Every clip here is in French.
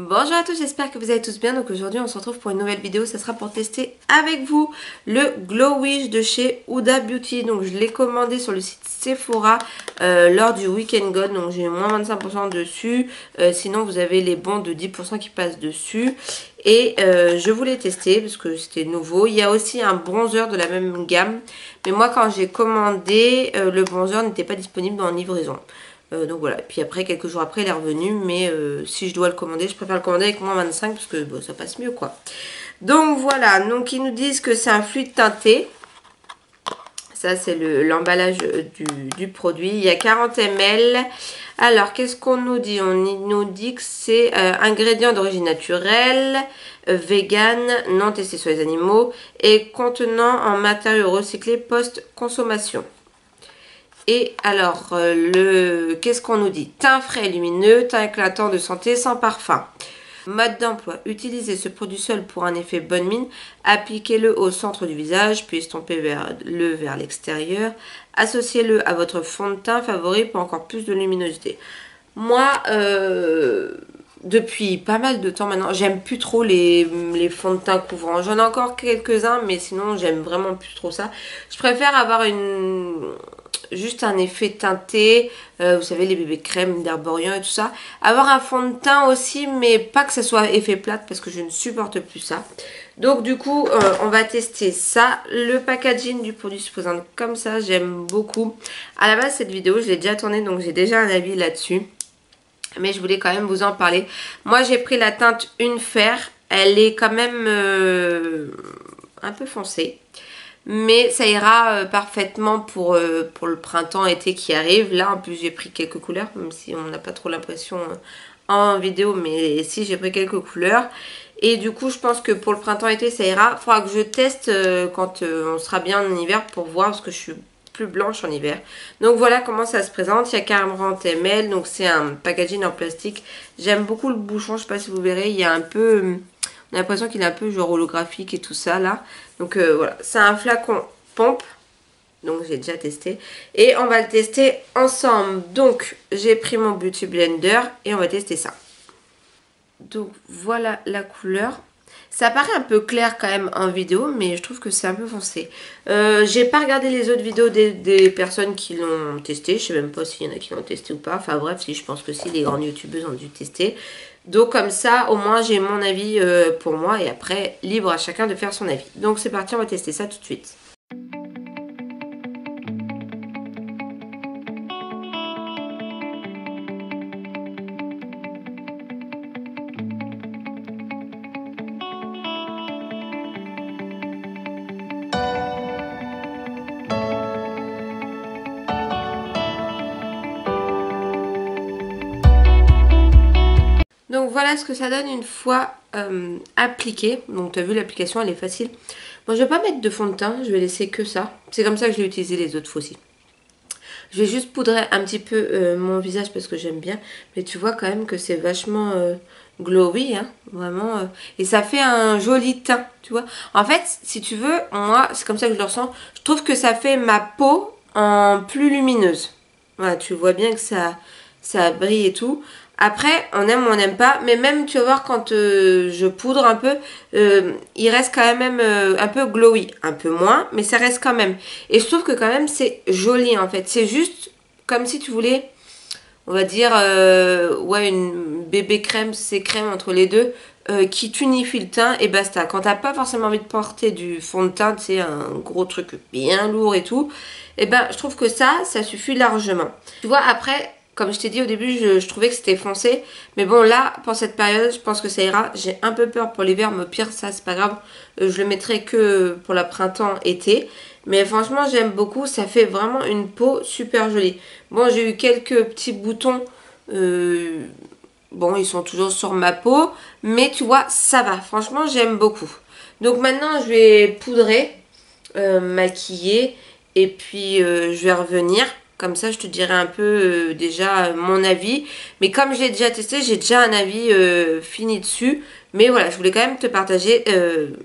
Bonjour à tous, j'espère que vous allez tous bien. Donc aujourd'hui on se retrouve pour une nouvelle vidéo, ça sera pour tester avec vous le Glow Wish de chez Huda Beauty. Donc je l'ai commandé sur le site Sephora lors du Weekend God, donc j'ai eu moins 25% dessus. Sinon vous avez les bons de 10% qui passent dessus. Et je voulais tester parce que c'était nouveau. Il y a aussi un bronzer de la même gamme, mais moi quand j'ai commandé, le bronzer n'était pas disponible en livraison. Donc voilà, puis après quelques jours après il est revenu, mais si je dois le commander, je préfère le commander avec moins 25 parce que bon, ça passe mieux quoi. Donc voilà, donc ils nous disent que c'est un fluide teinté. Ça c'est l'emballage du produit, il y a 40 ml. Alors qu'est-ce qu'on nous dit? On nous dit que c'est ingrédients d'origine naturelle, vegan, non testé sur les animaux et contenant en matériaux recyclés post-consommation. Et alors, qu'est-ce qu'on nous dit? Teint frais, lumineux, teint éclatant de santé, sans parfum. Mode d'emploi. Utilisez ce produit seul pour un effet bonne mine. Appliquez-le au centre du visage, puis estompez-le vers l'extérieur. Associez-le à votre fond de teint favori pour encore plus de luminosité. Moi, depuis pas mal de temps maintenant, j'aime plus trop les fonds de teint couvrants. J'en ai encore quelques-uns, mais sinon, j'aime vraiment plus trop ça. Je préfère avoir juste un effet teinté, vous savez les bébés crème d'Herborian et tout ça. Avoir un fond de teint aussi, mais pas que ça soit effet plate parce que je ne supporte plus ça. Donc du coup, on va tester ça. Le packaging du produit se présente comme ça, j'aime beaucoup. À la base, cette vidéo, je l'ai déjà tournée, donc j'ai déjà un avis là-dessus. Mais je voulais quand même vous en parler. Moi, j'ai pris la teinte Une Fer. Elle est quand même un peu foncée. Mais ça ira parfaitement pour le printemps-été qui arrive. Là, en plus, j'ai pris quelques couleurs, même si on n'a pas trop l'impression en vidéo. Mais si, j'ai pris quelques couleurs. Et du coup, je pense que pour le printemps-été, ça ira. Il faudra que je teste quand on sera bien en hiver pour voir, parce que je suis plus blanche en hiver. Donc voilà comment ça se présente. Il y a 40 ml, donc c'est un packaging en plastique. J'aime beaucoup le bouchon, je sais pas si vous verrez. Il y a un peu... On a l'impression qu'il est un peu genre holographique et tout ça là. Donc voilà, c'est un flacon pompe. Donc j'ai déjà testé. Et on va le tester ensemble. Donc j'ai pris mon Beauty Blender et on va tester ça. Donc voilà la couleur. Ça paraît un peu clair quand même en vidéo, mais je trouve que c'est un peu foncé. J'ai pas regardé les autres vidéos des personnes qui l'ont testé. Je sais même pas s'il y en a qui l'ont testé ou pas. Enfin bref, si je pense que si, les grandes youtubeuses ont dû tester. Donc comme ça, au moins j'ai mon avis pour moi. Et après, libre à chacun de faire son avis. Donc c'est parti, on va tester ça tout de suite. Donc voilà ce que ça donne une fois appliqué. Donc tu as vu, l'application elle est facile. Bon, je vais pas mettre de fond de teint, je vais laisser que ça. C'est comme ça que je l'ai utilisé les autres fois aussi. Je vais juste poudrer un petit peu mon visage parce que j'aime bien. Mais tu vois quand même que c'est vachement glowy, hein, vraiment. Et ça fait un joli teint, tu vois. En fait, si tu veux, moi, c'est comme ça que je le ressens. Je trouve que ça fait ma peau en plus lumineuse. Voilà, tu vois bien que ça brille et tout. Après, on aime ou on n'aime pas, mais même, tu vas voir, quand je poudre un peu, il reste quand même un peu glowy. Un peu moins, mais ça reste quand même. Et je trouve que quand même, c'est joli, en fait. C'est juste comme si tu voulais, on va dire, ouais, une bébé crème, c'est crème entre les deux, qui t'unifie le teint et basta. Quand t'as pas forcément envie de porter du fond de teint, c'est un gros truc bien lourd et tout, et ben, je trouve que ça suffit largement. Tu vois, après... Comme je t'ai dit au début, je trouvais que c'était foncé. Mais bon, là, pour cette période, je pense que ça ira. J'ai un peu peur pour l'hiver, mais pire, ça, c'est pas grave. Je le mettrai que pour la printemps-été. Mais franchement, j'aime beaucoup. Ça fait vraiment une peau super jolie. Bon, j'ai eu quelques petits boutons. Bon, ils sont toujours sur ma peau. Mais tu vois, ça va. Franchement, j'aime beaucoup. Donc maintenant, je vais poudrer, maquiller. Et puis, je vais revenir. Comme ça, je te dirai un peu déjà mon avis. Mais comme je l'ai déjà testé, j'ai déjà un avis fini dessus. Mais voilà, je voulais quand même te partager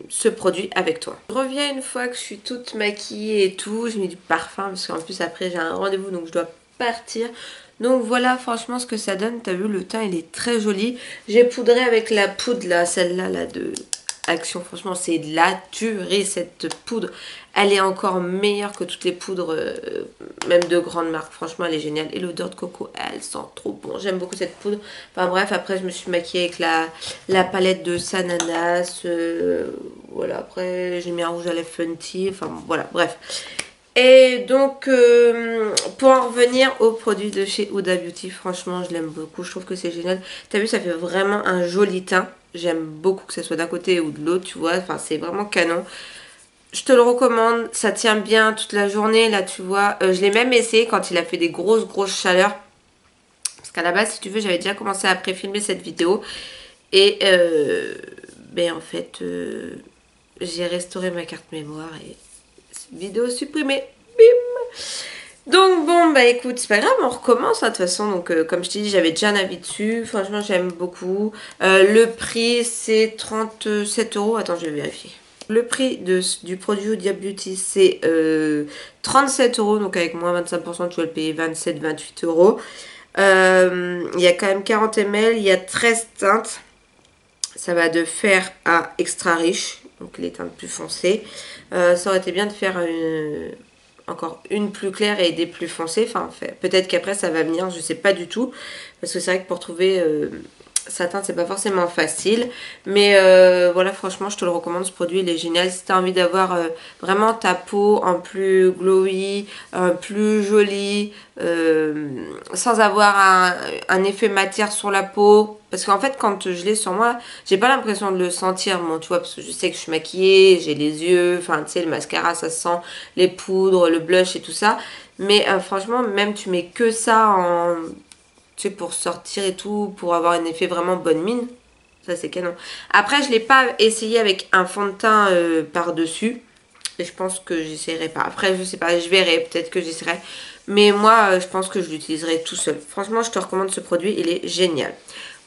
ce produit avec toi. Je reviens une fois que je suis toute maquillée et tout. J'ai mis du parfum parce qu'en plus après j'ai un rendez-vous donc je dois partir. Donc voilà franchement ce que ça donne. T'as vu, le teint il est très joli. J'ai poudré avec la poudre là, celle-là là, de Action. Franchement c'est de la tuerie cette poudre. Elle est encore meilleure que toutes les poudres, même de grandes marques. Franchement elle est géniale. Et l'odeur de coco, elle sent trop bon. J'aime beaucoup cette poudre. Enfin bref, après je me suis maquillée avec la palette de Sananas. Voilà, après j'ai mis un rouge à lèvres Fenty. Enfin voilà, bref. Et donc, pour en revenir aux produits de chez Huda Beauty, franchement, je l'aime beaucoup. Je trouve que c'est génial. T'as vu, ça fait vraiment un joli teint. J'aime beaucoup que ce soit d'un côté ou de l'autre, tu vois. Enfin, c'est vraiment canon. Je te le recommande. Ça tient bien toute la journée, là, tu vois. Je l'ai même essayé quand il a fait des grosses chaleurs. Parce qu'à la base, si tu veux, j'avais déjà commencé à pré-filmer cette vidéo. Et, ben, en fait, j'ai restauré ma carte mémoire et... vidéo supprimée. Bim. Donc bon bah écoute, c'est pas grave, on recommence hein, de toute façon. Donc comme je t'ai dit, j'avais déjà un avis dessus. Franchement j'aime beaucoup. Le prix c'est 37 euros. Attends, je vais vérifier. Le prix du produit Huda Beauty c'est 37 euros. Donc avec moins 25% tu vas le payer 27-28 euros. Il y a quand même 40 ml. Il y a 13 teintes. Ça va de fer à extra riche. Donc les teintes plus foncées. Ça aurait été bien de faire encore une plus claire et des plus foncées. Enfin, peut-être qu'après ça va venir, je sais pas du tout. Parce que c'est vrai que pour trouver sa teinte, c'est pas forcément facile. Mais voilà, franchement, je te le recommande. Ce produit, il est génial. Si tu as envie d'avoir vraiment ta peau en plus glowy, plus jolie, sans avoir un effet matière sur la peau. Parce qu'en fait, quand je l'ai sur moi, j'ai pas l'impression de le sentir, bon, tu vois, parce que je sais que je suis maquillée, j'ai les yeux, enfin, tu sais, le mascara, ça se sent, les poudres, le blush et tout ça. Mais franchement, même tu mets que ça en, tu sais, pour sortir et tout, pour avoir un effet vraiment bonne mine. Ça, c'est canon. Après, je l'ai pas essayé avec un fond de teint par-dessus. Et je pense que j'essaierai pas. Après, je sais pas, je verrai, peut-être que j'essaierai. Mais moi, je pense que je l'utiliserai tout seul. Franchement, je te recommande ce produit, il est génial.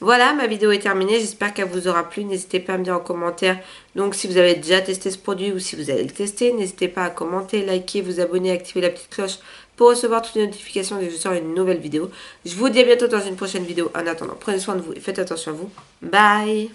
Voilà, ma vidéo est terminée. J'espère qu'elle vous aura plu. N'hésitez pas à me dire en commentaire. Donc, si vous avez déjà testé ce produit ou si vous allez le tester, n'hésitez pas à commenter, liker, vous abonner, activer la petite cloche pour recevoir toutes les notifications dès que je sors une nouvelle vidéo. Je vous dis à bientôt dans une prochaine vidéo. En attendant, prenez soin de vous et faites attention à vous. Bye!